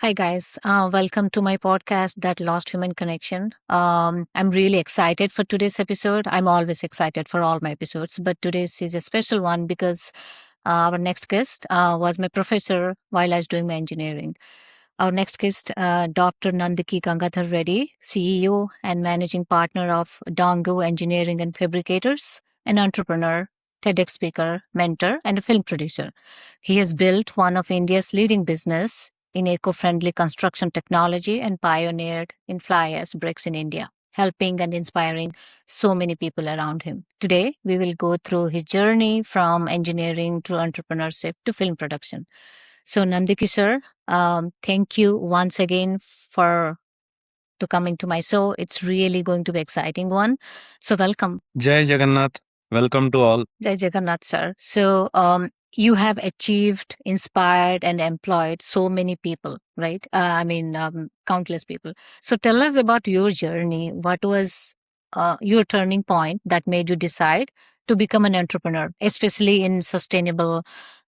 Hi, guys. Welcome to my podcast, That Lost Human Connection. I'm really excited for today's episode. I'm always excited for all my episodes, but today's is a special one because our next guest was my professor while I was doing my engineering. Our next guest, Dr. Nandiki Gangadhar Reddy, CEO and managing partner of Dongo Engineering and Fabricators, an entrepreneur, TEDx speaker, mentor, and a film producer. He has built one of India's leading business in eco-friendly construction technology and pioneered in fly ash bricks in India, helping and inspiring so many people around him. Today, we will go through his journey from engineering to entrepreneurship to film production. So, Nandiki sir, thank you once again for to coming to my show. It's really going to be exciting one. So, welcome. Jai Jagannath. Welcome to all. Jai Jagannath, sir. So, you have achieved, inspired, and employed so many people, right? Countless people. So, tell us about your journey. What was your turning point that made you decide to become an entrepreneur, especially in sustainable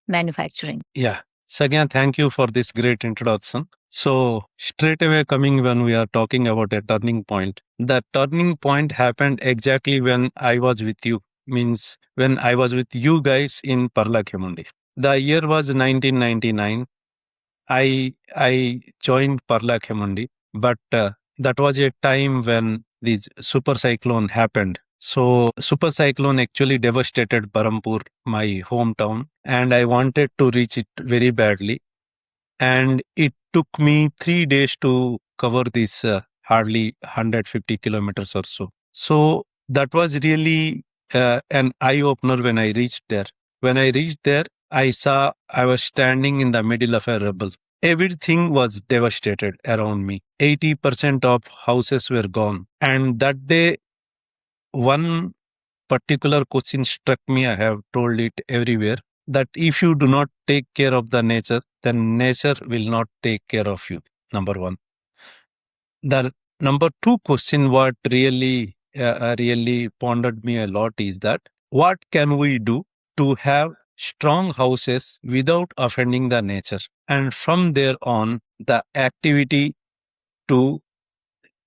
manufacturing? Yeah. Sagya, thank you for this great introduction. So, straight away coming when we are talking about a turning point, the turning point happened exactly when I was with you, means when I was with you guys in Parlakyamundi. The year was 1999. I joined Parlakyamundi, but that was a time when this super cyclone happened. So super cyclone actually devastated Barampur, my hometown, and I wanted to reach it very badly. And it took me 3 days to cover this hardly 150 kilometers or so. So that was really an eye opener when I reached there. When I reached there, I saw I was standing in the middle of a rubble. Everything was devastated around me. 80% of houses were gone. And that day, one particular question struck me. I have told it everywhere that if you do not take care of the nature, then nature will not take care of you. Number one. The number two question, what really pondered me a lot is that what can we do to have strong houses without offending the nature? And from there on, the activity to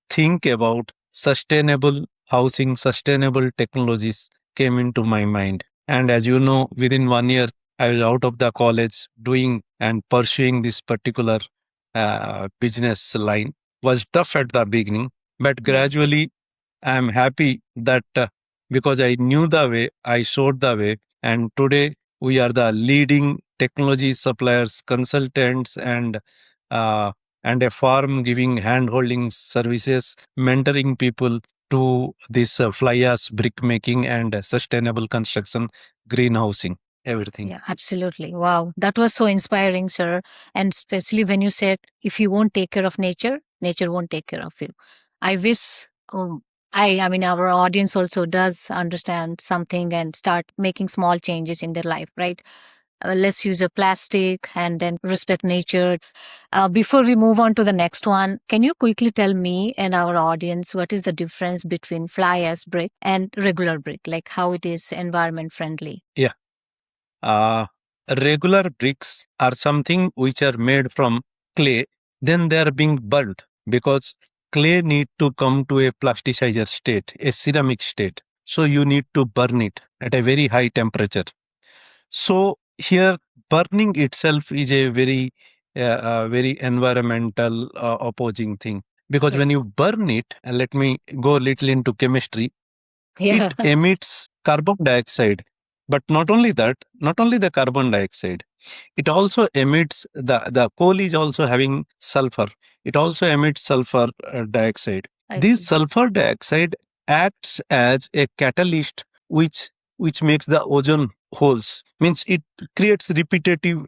think about sustainable housing, sustainable technologies came into my mind. And as you know, within 1 year, I was out of the college doing and pursuing this particular business line. Was tough at the beginning, but Yeah. gradually I'm happy that because I knew the way, I showed the way, and today we are the leading technology suppliers, consultants, uh, and a farm giving hand-holding services, mentoring people to this fly ash brick making and sustainable construction, greenhousing, everything. Yeah, absolutely. Wow. That was so inspiring, sir. And especially when you said, if you won't take care of nature, nature won't take care of you. I wish, our audience also does understand something and start making small changes in their life, right? Less use of plastic and then respect nature. Before we move on to the next one, can you quickly tell me and our audience what is the difference between fly ash brick and regular brick, like how it is environment friendly? Yeah. Uh, Regular bricks are something which are made from clay, then they are being burnt because clay need to come to a plasticizer state, a ceramic state. So you need to burn it at a very high temperature. So here, burning itself is a very environmental opposing thing because Yeah. when you burn it, and let me go a little into chemistry, Yeah. it emits carbon dioxide. But not only that, not only the carbon dioxide, it also emits the coal is also having sulfur. It also emits sulfur dioxide. I This see. sulfur dioxide acts as a catalyst which makes the ozone holes. Means it creates repetitive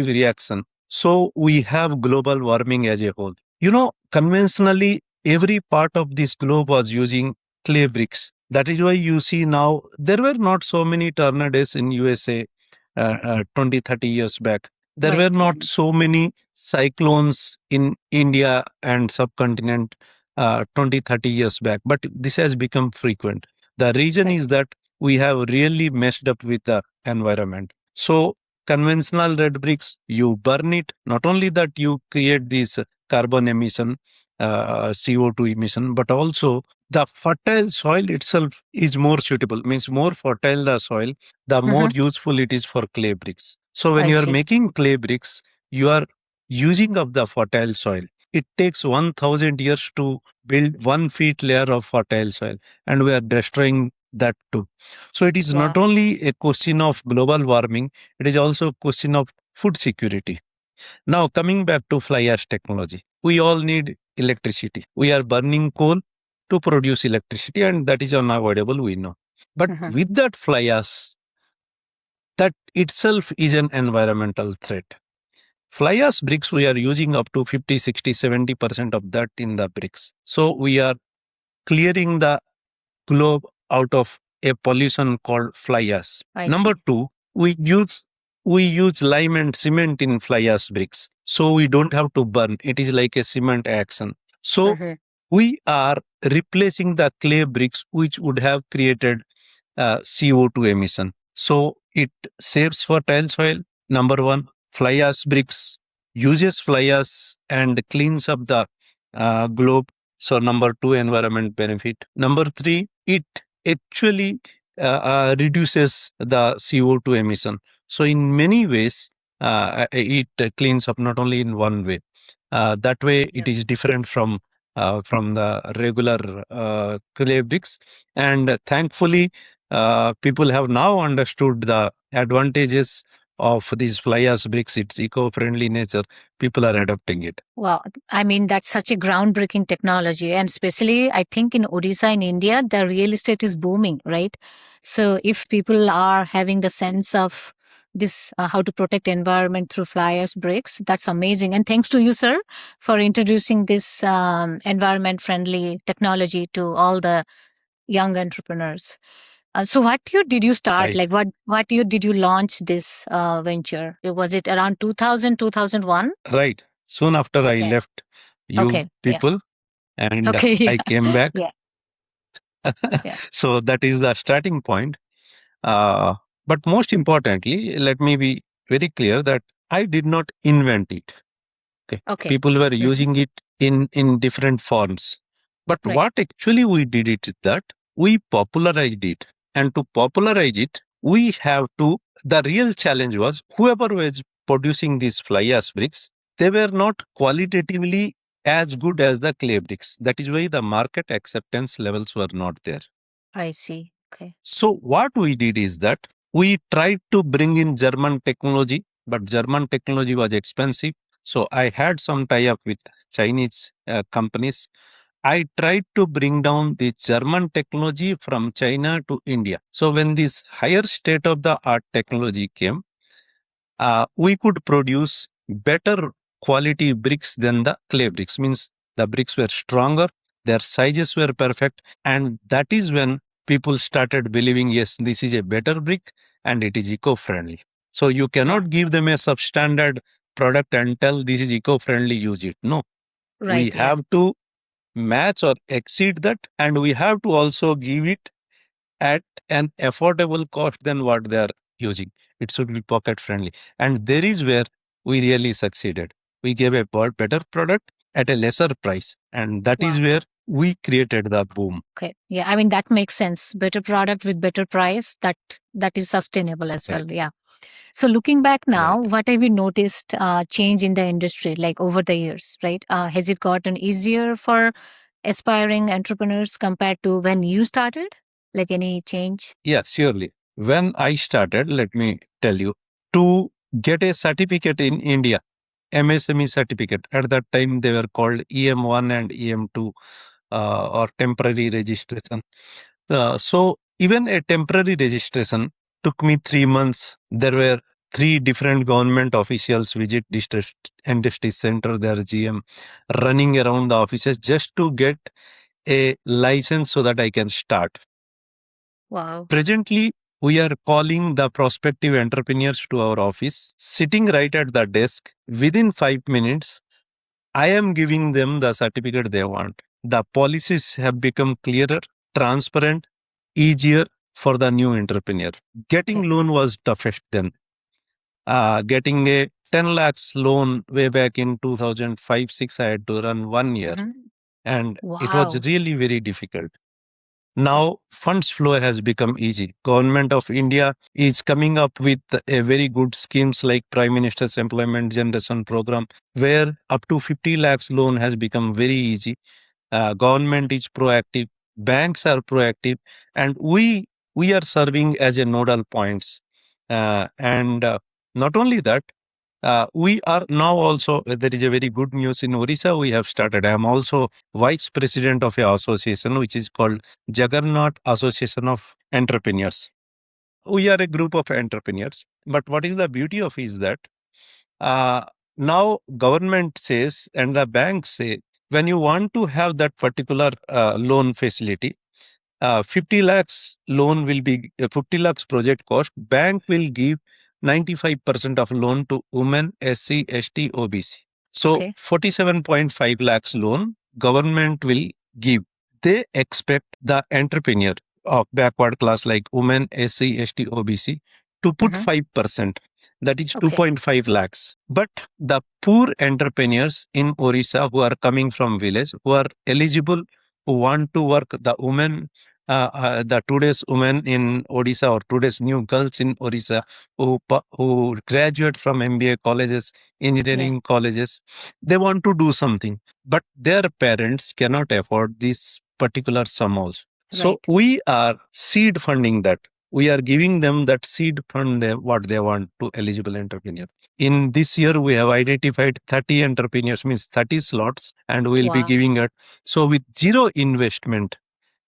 reaction. So we have global warming as a whole. You know, conventionally, every part of this globe was using clay bricks. That is why you see now there were not so many tornadoes in USA 20, 30 years back. There Right. were Yeah. not so many cyclones in India and subcontinent 20, 30 years back, but this has become frequent. The reason Right. is that we have really messed up with the environment. So conventional red bricks, you burn it. Not only that, you create this carbon emission, CO2 emission, but also the fertile soil itself is more suitable, means more fertile the soil, the more Mm-hmm. useful it is for clay bricks. So when I you are see. making clay bricks, you are using up the fertile soil. It takes 1000 years to build 1 feet layer of fertile soil, and we are destroying that too. So it is not Wow. only a question of global warming, it is also a question of food security. Now, coming back to fly ash technology, we all need electricity. We are burning coal to produce electricity, and that is unavoidable, we know. But Mm-hmm. with that fly ash, that itself is an environmental threat. Fly ash bricks, we are using up to 50, 60, 70% of that in the bricks. So we are clearing the globe out of a pollution called fly ash. I Number see. two, we use lime and cement in fly ash bricks, so we don't have to burn. It is like a cement action. So Mm-hmm. we are replacing the clay bricks, which would have created CO2 emission. So it saves fertile soil. Number one, fly ash bricks uses fly ash and cleans up the globe. So number two, environment benefit. Number three, it actually reduces the CO2 emission. So in many ways, it cleans up not only in one way. That way, Yeah. it is different from the regular clay bricks. And thankfully, people have now understood the advantages of these fly ash bricks. Its eco-friendly nature. People are adopting it. Wow. I mean, that's such a groundbreaking technology. And especially, I think in Odisha in India, the real estate is booming, right? So if people are having the sense of this, how to protect environment through fly ash bricks, that's amazing. And thanks to you, sir, for introducing this environment friendly technology to all the young entrepreneurs. So what year did you start? Right. Like what year did you launch this venture? Was it around 2000, 2001? Right. Soon after I Okay. left you Okay. Yeah. people and Okay. I Yeah. came back. Yeah. Yeah. So that is the starting point. Uh, but most importantly, let me be very clear that I did not invent it. Okay. Okay. People were Mhm. using it in different forms. But Right. what actually we did it is that we popularized it. And to popularize it, we have to, the real challenge was whoever was producing these fly ash bricks, they were not qualitatively as good as the clay bricks. That is why the market acceptance levels were not there. I see. Okay. So what we did is that we tried to bring in German technology, but German technology was expensive. So I had some tie up with Chinese companies. I tried to bring down the German technology from China to India. So when this higher state of the art technology came, we could produce better quality bricks than the clay bricks. Means the bricks were stronger, their sizes were perfect, and that is when people started believing, yes, this is a better brick and it is eco-friendly. So you Wow. cannot give them a substandard product and tell this is eco-friendly, use it. No, we Right. Yeah. have to match or exceed that, and we have to also give it at an affordable cost than what they are using. It should be pocket friendly. And there is where we really succeeded. We gave a better product at a lesser price. And that is Wow. where we created the boom. Okay. Yeah. I mean that makes sense. Better product with better price. That is sustainable as Right. well. Yeah. So looking back now, Right. what have you noticed change in the industry like over the years? Right. Has it gotten easier for aspiring entrepreneurs compared to when you started? Like any change? Yeah, surely. When I started, let me tell you, to get a certificate in India, MSME certificate, at that time they were called EM1 and EM2 or temporary registration. So even a temporary registration took me 3 months. There were three different government officials visit district industry center, their GM, running around the offices just to get a license so that I can start. Wow. Presently, we are calling the prospective entrepreneurs to our office, sitting right at the desk. Within 5 minutes, I am giving them the certificate they want. The policies have become clearer, transparent, easier for the new entrepreneur. Getting Okay. loan was toughest then. Getting a 10 lakhs loan way back in 2005 6, I had to run 1 year, Mhm. and it was Wow. really very difficult. Now funds flow has become easy. Government of India is coming up with a very good schemes like Prime Minister's Employment Generation Program, where up to 50 lakhs loan has become very easy. Government is proactive, banks are proactive, and we are serving as a nodal points. And Not only that, we are now also, there is a very good news in Orissa. We have started. I am also vice president of a association which is called Jagannath Association of Entrepreneurs. We are a group of entrepreneurs. But what is the beauty of is that uh, now government says and the banks say, when you want to have that particular loan facility, 50 lakhs loan will be 50 lakhs project cost. Bank will give 95% of loan to women, SC, ST, OBC. So Okay. 47.5 lakhs loan government will give. They expect the entrepreneur of backward class like women, SC, ST, OBC to put Hmm. 5%. That is Okay. 2.5 lakhs. But the poor entrepreneurs in Orissa who are coming from village, who are eligible, who want to work, the women, the today's women in Odisha or today's new girls in Odisha who graduate from MBA colleges, Yeah. engineering colleges, they want to do something, but their parents cannot afford this particular sum also. So Right. we are seed funding that. We are giving them that seed fund what they want to eligible entrepreneur. In this year, we have identified 30 entrepreneurs, means 30 slots, and we will be Wow. giving it. So with zero investment,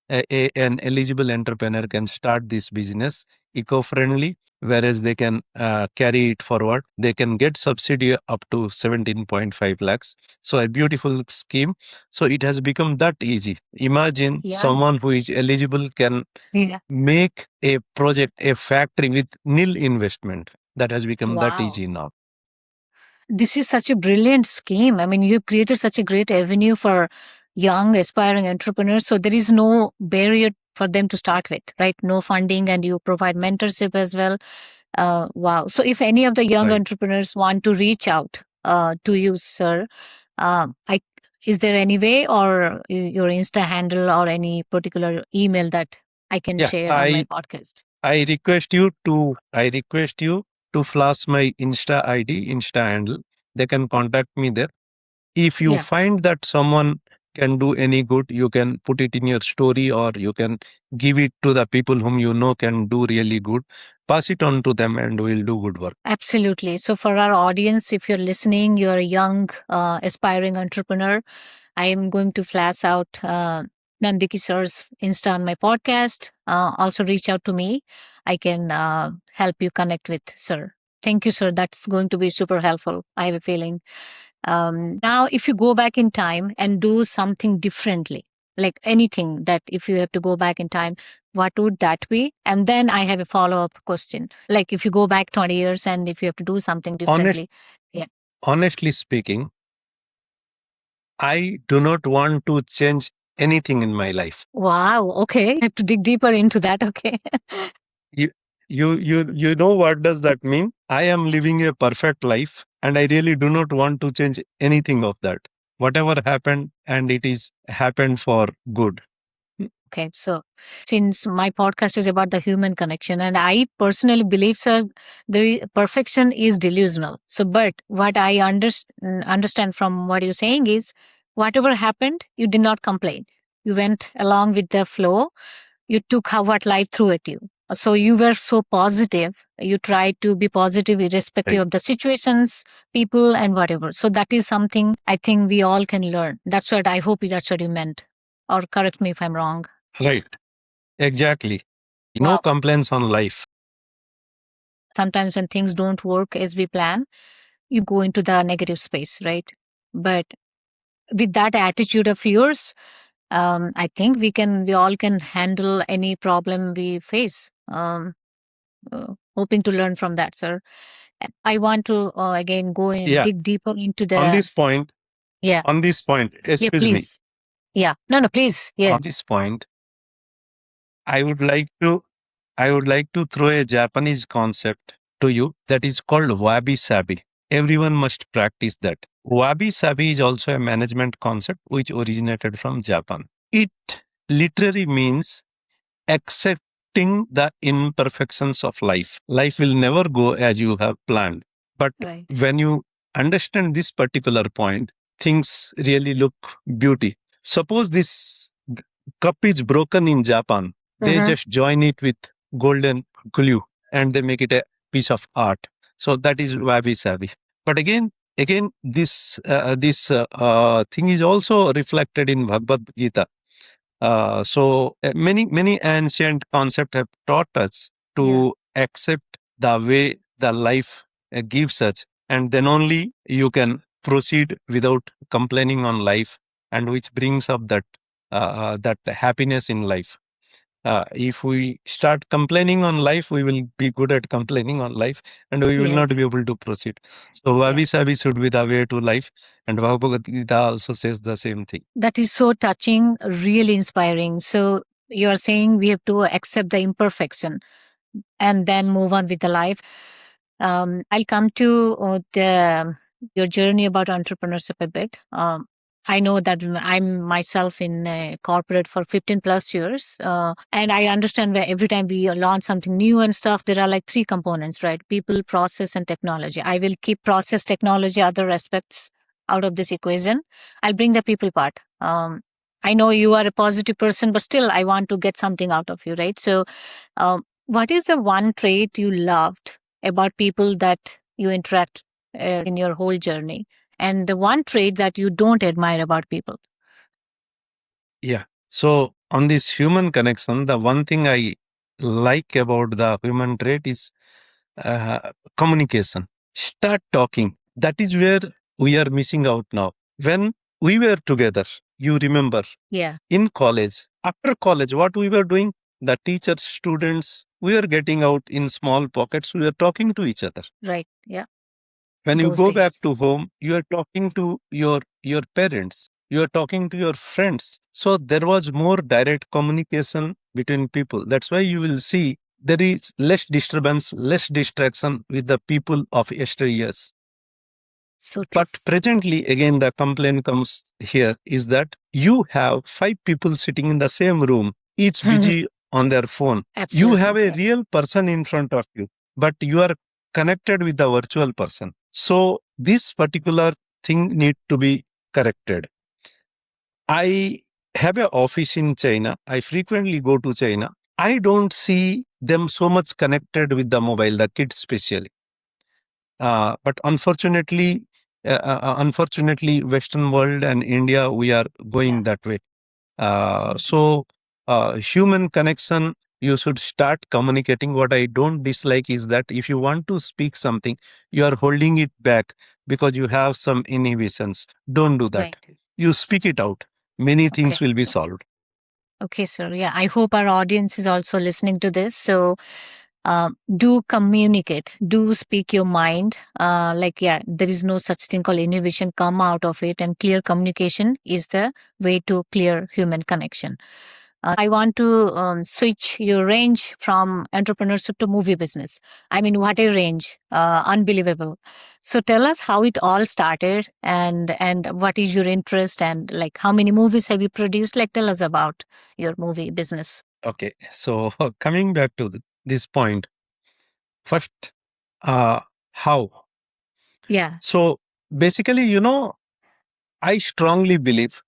an eligible entrepreneur can start this business eco-friendly, whereas they can carry it forward. They can get subsidy up to 17.5 lakhs. So a beautiful scheme. So it has become that easy. Imagine Yeah. someone who is eligible can Yeah. make a project, a factory with nil investment. That has become that Wow. easy now. This is such a brilliant scheme. I mean, you've created such a great avenue for young aspiring entrepreneurs. So there is no barrier for them to start with, right? No funding, and you provide mentorship as well. Wow. So if any of the young Right. entrepreneurs want to reach out to you, sir, I is there any way or your Insta handle or any particular email that I can Yeah. share on my podcast? I request you to flash my Insta ID, Insta handle. They can contact me there. If you Yeah, find that someone can do any good, you can put it in your story or you can give it to the people whom you know can do really good. Pass it on to them and we'll do good work. absolutely. So for our audience, if you're listening, you're a young aspiring entrepreneur, I am going to flash out Nandiki sir's Insta on my podcast. Also, reach out to me. I can help you connect with sir. Thank you, sir. That's going to be super helpful. I have a feeling. Now, if you go back in time and do something differently, like anything that if you have to go back in time, what would that be? And then I have a follow up question. Like if you go back 20 years and if you have to do something Honest, differently. Yeah. honestly speaking, I do not want to change anything in my life. Wow. Okay. I have to dig deeper into that. Okay. You, you know what does that mean? I am living a perfect life and I really do not want to change anything of that. Whatever happened and it is happened for good. Okay, so since my podcast is about the human connection, and I personally believe, sir, perfection is delusional. So, but what I understand from what you're saying is, whatever happened, you did not complain. You went along with the flow. You took how what life threw at you. So you were so positive. You tried to be positive irrespective Right. of the situations, people, and whatever. So that is something I think we all can learn. That's what I hope that's what you meant. Or correct me if I'm wrong. Right. Exactly. No Wow. complaints on life. Sometimes when things don't work as we plan, you go into the negative space, right? But with that attitude of yours, I think we all can handle any problem we face. Hoping to learn from that, sir. I want to again go and Yeah. dig deeper into On the, this point, yeah, on this point, yeah, excuse me. please. Yeah. No, no, please. Yeah. On this point, I would like to I would like to throw a Japanese concept. to you that is called Wabi Sabi. Everyone must practice that. Wabi Sabi is also a management concept which originated from Japan. It literally means accepting the imperfections of life. Life will never go as you have planned. But Right. when you understand this particular point, things really look beauty. Suppose this cup is broken in Japan, they Mm-hmm. just join it with golden glue and they make it a piece of art. So that is wabi sabi. But again, this thing is also reflected in Bhagavad Gita. Many ancient concepts have taught us Yeah. to accept the way the life gives us, and then only you can proceed without complaining on life, and which brings up that happiness in life. If we start complaining on life, we will be good at complaining on life, and we will Yeah. not be able to proceed. So, Yeah. wabi sabi should be the way to life, and Bhagavad Gita also says the same thing. That is so touching, really inspiring. So you are saying we have to accept the imperfection and then move on with the life. I'll come to your journey about entrepreneurship a bit. I know that I'm myself in corporate for 15 plus years. And I understand where every time we launch something new and stuff, there are like three components, right? People, process, and technology. I will keep process, technology, other aspects out of this equation. I'll bring the people part. I know you are a positive person, but still, I want to get something out of you, right? So, what is the one trait you loved about people that you interact in your whole journey? And the one trait that you don't admire about people? Yeah. So on this human connection, the one thing I like about the human trait is communication. Start talking. That is where we are missing out now. When we were together, you remember Yeah, in college, after college, what we were doing, the teachers, students, we were getting out in small pockets. We were talking to each other. right. Yeah, When you those go back days. to home, you are talking to your parents, you are talking to your friends. So there was more direct communication between people. That's why you will see there is less disturbance, less distraction with the people of yesteryears. So true. But presently, again, the complaint comes here is that you have five people sitting in the same room, each busy on their phone. You have Absolutely. a Yeah. real person in front of you, but you are connected with the virtual person. So this particular thing need to be corrected. I have an office in China. I frequently go to China. I don't see them so much connected with the mobile, the kids especially. But unfortunately, Western world and India, we are Yeah, going that way. absolutely. Human connection, you should start communicating. What I don't dislike is that if you want to speak something, you are holding it back because you have some inhibitions. Don't do that. Right. You speak it out. Many things Okay. will be Okay. solved. Okay, sir. Yeah, I hope our audience is also listening to this. So, do communicate, do speak your mind. Like, yeah, there is no such thing called innovation. Come out of it, and clear communication is the way to clear human connection. I want to switch your range from entrepreneurship to movie business. I mean, what a range! Unbelievable. So, tell us how it all started, and what is your interest, and like how many movies have you produced? Like, tell us about your movie business. Okay. So coming back to this point, first, uh, how? Yeah, So basically, I strongly believe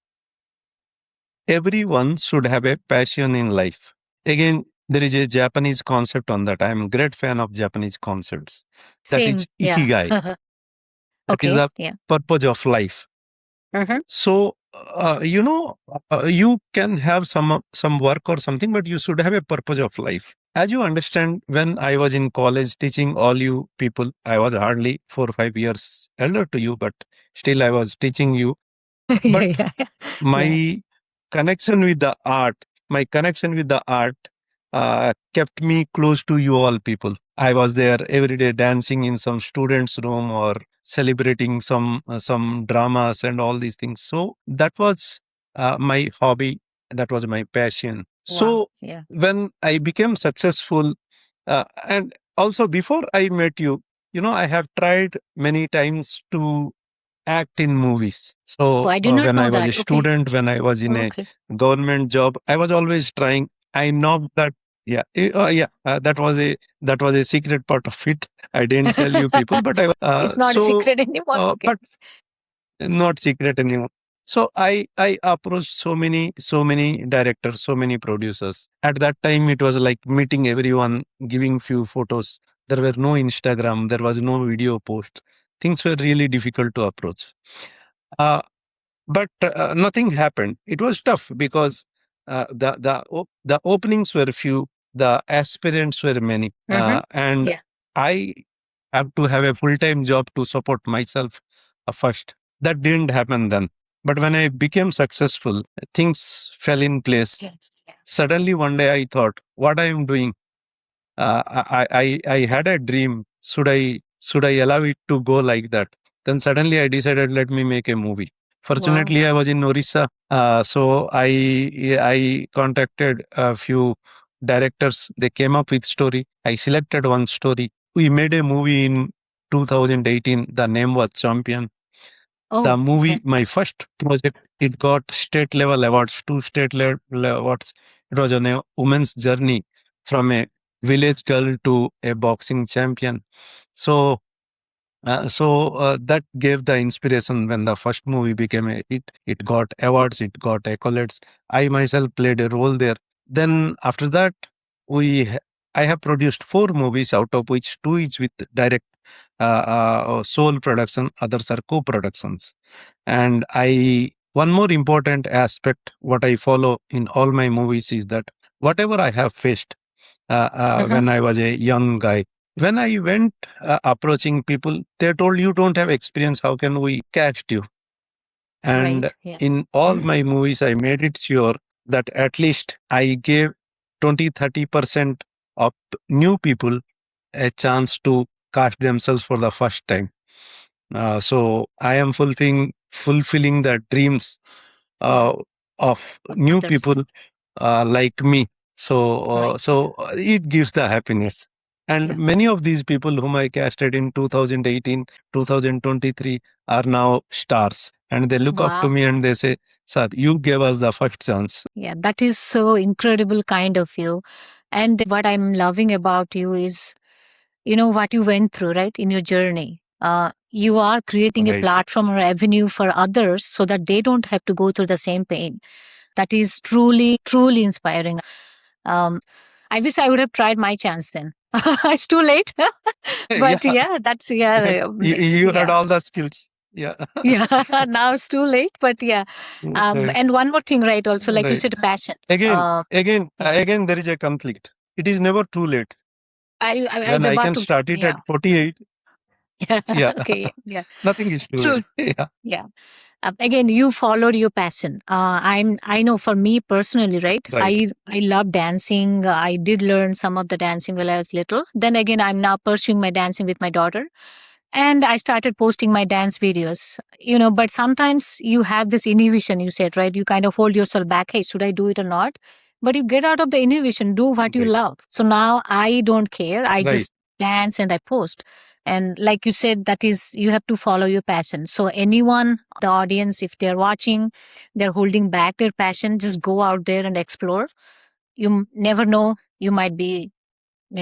everyone should have a passion in life. Again, there is a Japanese concept on that. I am a great fan of Japanese concepts. That same. is Yeah. ikigai. That is Okay. the Yeah. purpose of life. Mm-hmm. So, you can have some work or something, but you should have a purpose of life. As you understand, when I was in college teaching all you people, I was hardly 4 or 5 years elder to you, but still I was teaching you. Yeah. But Yeah. Yeah. my connection with the art, my connection with the art kept me close to you all people. I was there every day dancing in some students' room or celebrating some dramas and all these things. So that was my hobby. That was my passion. Wow. So Yeah. when I became successful, and also before I met you, I have tried many times to act in movies. Oh, So I did not when I know was that. a Okay. student, when I was in a Okay. government job, I was always trying. I know that. Yeah, yeah. That was a secret part of it. I didn't tell you people, but I was. It's not a secret anymore. Okay. But not secret anymore. So I approached so many directors, so many producers. At that time, it was like meeting everyone, giving few photos. There were no Instagram, there was no video posts. Things were really difficult to approach. Uh, but nothing happened. It was tough because the openings were few, the aspirants were many, Mm-hmm. and Yeah. I have to have a full time job to support myself first. That didn't happen then. But when I became successful, things fell in place. Yes. Yeah. Suddenly one day I thought, what I am doing, I had a dream. Should I allow it to go like that? Then suddenly I decided, let me make a movie. Wow. Fortunately, I was in Orissa, so I contacted a few directors. They came up with story. I selected one story. We made a movie in 2018. The name was Champion. The Oh, movie, okay. my first project, it got state level awards, two state level awards. It was on a woman's journey from a village girl to a boxing champion. So that gave the inspiration when the first movie became a hit. It got awards, it got accolades. I myself played a role there. Then after that, we ha- I have produced four movies, out of which two is with direct sole production, others are co-productions. And I one more important aspect what I follow in all my movies is that whatever I have faced Mm-hmm. when I was a young guy. When I went approaching people, they told you don't have experience. How can we cast you? And Right. Yeah. in all my movies, I made it sure that at least I gave 20-30% of new people a chance to cast themselves for the first time. So I am fulfilling the dreams Yeah. uh, of Of new others. people like me. Right. Yeah. It gives the happiness. And Yeah. many of these people whom I casted in 2018, 2023 are now stars. And they look up to Wow. me and they say, Sir, you gave us the first chance. Yeah. That is so incredible kind of you. And what I'm loving about you is, what you went through, right, in your journey. You are creating a Right. platform or avenue for others so that they don't have to go through the same pain. That is truly, truly inspiring. I wish I would have tried my chance then. It's too late. But Yeah. yeah, that's, yeah, it's, You had yeah. all the skills. Yeah. Yeah, now it's too late, but yeah. Right. And one more thing, right? Also, like you Right. said, passion. Again, Yeah. again, there is a conflict. It is never too late. I When was I about can to, start it at yeah. 48, Yeah. yeah, Okay. Yeah. nothing is too True. late. Yeah, Yeah. Again, you followed your passion. I know for me personally, right? right, I love dancing. I did learn some of the dancing when I was little. Then again, I'm now pursuing my dancing with my daughter. And I started posting my dance videos, but sometimes you have this inhibition, you said, right? You kind of hold yourself back. Hey, should I do it or not? But you get out of the inhibition, do what you right, love. So now I don't care. I right. just dance and I post. And like you said, that is, you have to follow your passion. So anyone, the audience, if they're watching, they're holding back their passion, just go out there and explore. You never know, you might be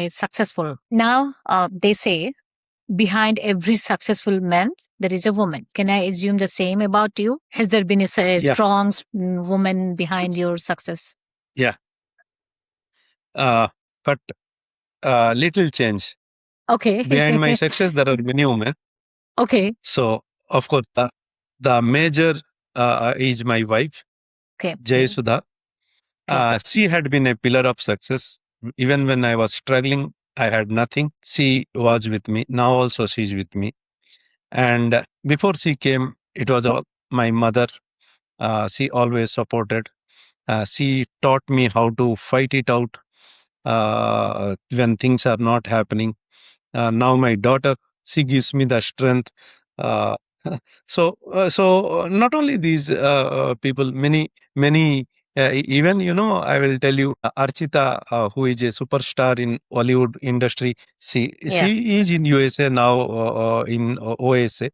successful. Now, they say behind every successful man, there is a woman. Can I assume the same about you? Has there been a Yeah, strong woman behind your success? yeah. But little change. Okay. Behind my success, there are many women. Okay. So, of course, the major is my wife, Okay. Jay Yeah. Sudha. Okay. She had been a pillar of success. Even when I was struggling, I had nothing. She was with me. Now also she's with me. And before she came, it was all my mother. She always supported. She taught me how to fight it out when things are not happening. Now my daughter, she gives me the strength. Uh, so not only these people, many Even, I will tell you, Archita, who is a superstar in Hollywood industry, Yeah. she is in USA now, in OSA.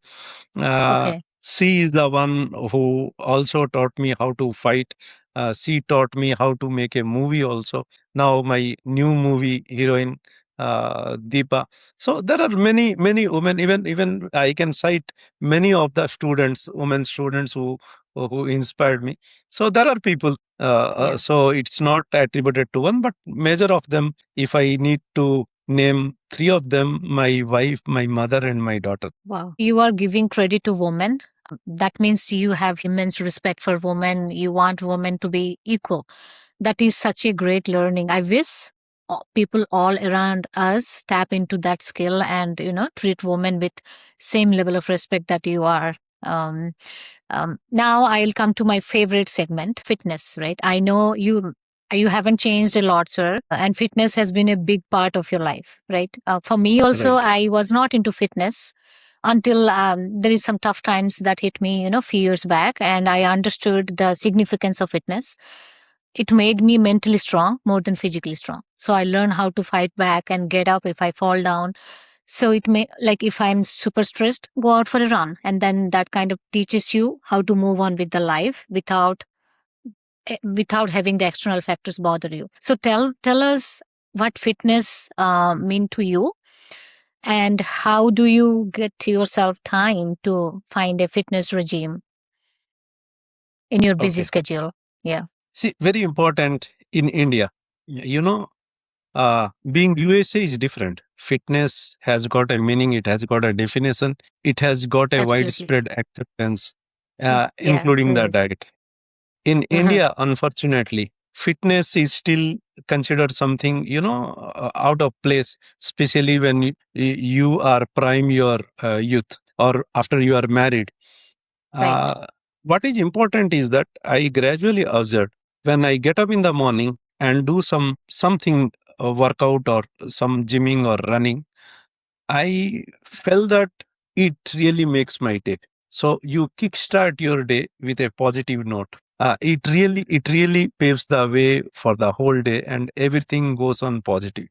Okay. She is the one who also taught me how to fight. She taught me how to make a movie also. Now my new movie heroine, Deepa. So there are many, many women. Even I can cite many of the students, women students who inspired me. So there are people. Yeah. So it's not attributed to one, but major of them. If I need to name three of them: my wife, my mother, and my daughter. Wow. You are giving credit to women. That means you have immense respect for women. You want women to be equal. That is such a great learning. I wish people all around us tap into that skill and treat women with same level of respect that you are. Um, now I'll come to my favorite segment, fitness. Right? I know you haven't changed a lot, sir, and fitness has been a big part of your life, right? For me also, Right. I was not into fitness until there is some tough times that hit me, few years back, and I understood the significance of fitness. It made me mentally strong more than physically strong. So I learned how to fight back and get up if I fall down. So it may, like, if I'm super stressed, go out for a run, and then that kind of teaches you how to move on with the life without having the external factors bother you. So tell us what fitness mean to you, and how do you get yourself time to find a fitness regime in your busy Okay. schedule. Yeah. See, very important in India. Being USA is different. Fitness has got a meaning. It has got a definition. It has got a Absolutely. widespread acceptance, Yeah, including the really. diet. In Hmm. India, unfortunately, fitness is still considered something, out of place, especially when you are prime your youth or after you are married. Right. Uh, what is important is that I gradually observed when I get up in the morning and do something, workout or some gymming or running. I felt that it really makes my day. So you kickstart your day with a positive note. It really paves the way for the whole day, and everything goes on positive.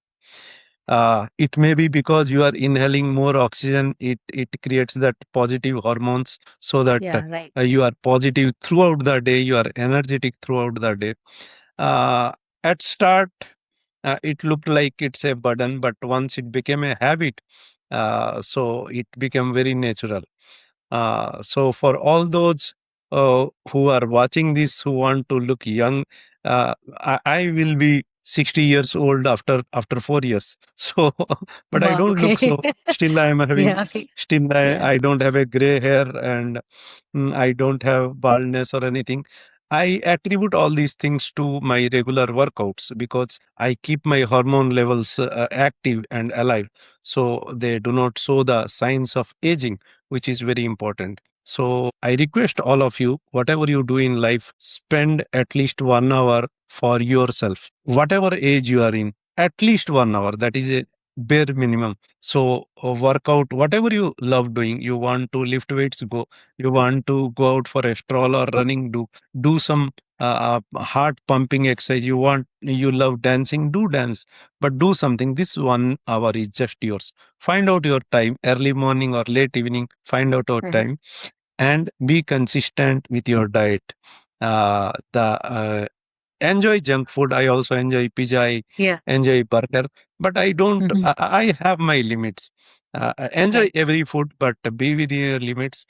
It may be because you are inhaling more oxygen. It creates that positive hormones, so that Yeah, right. you are positive throughout the day. You are energetic throughout the day. Uh, at start, it looked like it's a burden, but once it became a habit, so it became very natural. So for all those who are watching this, who want to look young, I will be 60 years old after 4 years. So, but I Wow. don't Okay. look so. Still, I am having. Yeah. Still, Yeah. I don't have a gray hair, and I don't have baldness or anything. I attribute all these things to my regular workouts because I keep my hormone levels active and alive, so they do not show the signs of aging, which is very important. So I request all of you, whatever you do in life, spend at least 1 hour for yourself. Whatever age you are in, at least 1 hour. That is a bare minimum. So work out whatever you love doing. You want to lift weights, go. You want to go out for a stroll or running, do some heart pumping exercise. You love dancing, do dance, but do something. This 1 hour is just yours. Find out your time, early morning or late evening. Find out your Hmm. time and be consistent with your diet. The Enjoy junk food. I also enjoy pizza. I Yeah. enjoy burger, but I don't. Hmm. I have my limits. I enjoy Right. every food, but be with your limits.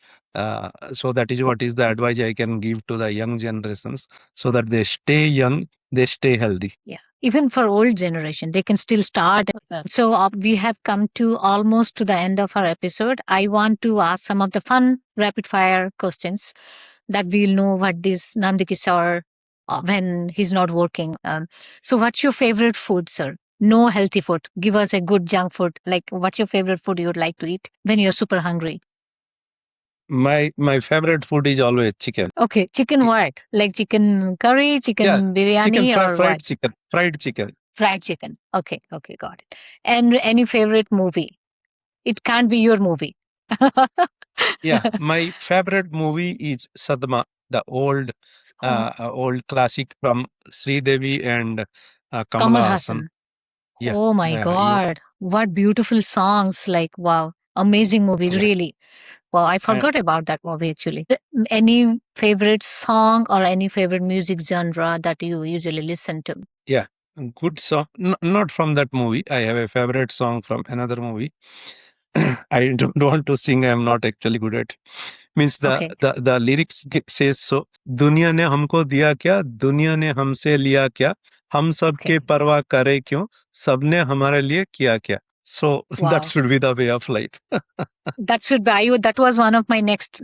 So that is what is the advice I can give to the young generations, so that they stay young, they stay healthy. Yeah. Even for old generation, they can still start. So we have come to almost to the end of our episode. I want to ask some of the fun rapid fire questions that we'll know what this Nandiki sir when he's not working. So what's your favorite food, sir? No healthy food. Give us a good junk food. Like, what's your favorite food you'd like to eat when you're super hungry? My favorite food is always chicken. Okay, chicken what? Like chicken curry, Yeah, chicken chicken biryani, or fried what? chicken, fried chicken. Fried chicken. Okay, okay, got it. And any favorite movie? It can't be your movie. Yeah, my favorite movie is Sadma. the Oh, old classic from Sri Devi and Kamal Kamala Hassan. Hassan. Yeah, Oh my you God. What beautiful songs. Like, wow. Amazing movie, yeah. really. Wow, I And forgot about that movie actually. Any favorite song or any favorite music genre that you usually listen to? yeah, good song. Not from that movie. I have a favorite song from another movie. I don't want to sing. I'm not actually good at. Means Okay. the lyrics says so. दुनिया ने हमको दिया क्या, दुनिया ने हमसे लिया क्या, हम सब के Okay. परवाह करे क्यों, सबने हमारे लिए किया क्या. So that Wow. should be the way of life. That should be that was one of my next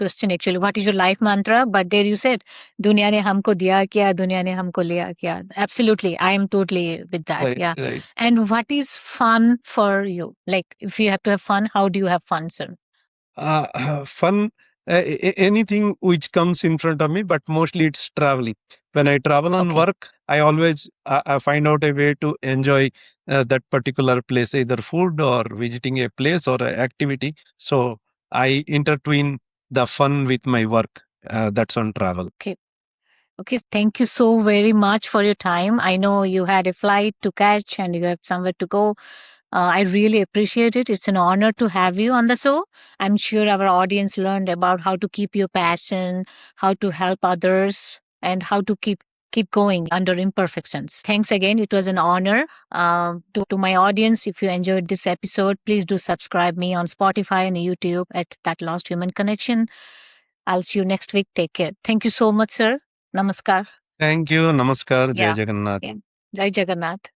question actually. What is your life mantra? But there you said, "Dunya ne humko diya kya, dunya ne humko liya kya." Absolutely, I am totally with that. Right, Yeah. right. And what is fun for you? Like, if you have to have fun, how do you have fun, sir? Fun, anything which comes in front of me, but mostly it's traveling. When I travel on Okay. work, I always I find out a way to enjoy that particular place, either food or visiting a place or an activity. So I intertwine the fun with my work. That's on travel. Okay. Okay. Thank you so very much for your time. I know you had a flight to catch and you have somewhere to go. I really appreciate it. It's an honor to have you on the show. I'm sure our audience learned about how to keep your passion, how to help others, and how to keep going under imperfections. Thanks again. It was an honor. To my audience, if you enjoyed this episode, please do subscribe me on Spotify and YouTube at That Lost Human Connection. I'll see you next week. Take care. Thank you so much, sir. Namaskar. Thank you. Namaskar. Jai Yeah. Jagannath. Yeah. Jai Jagannath.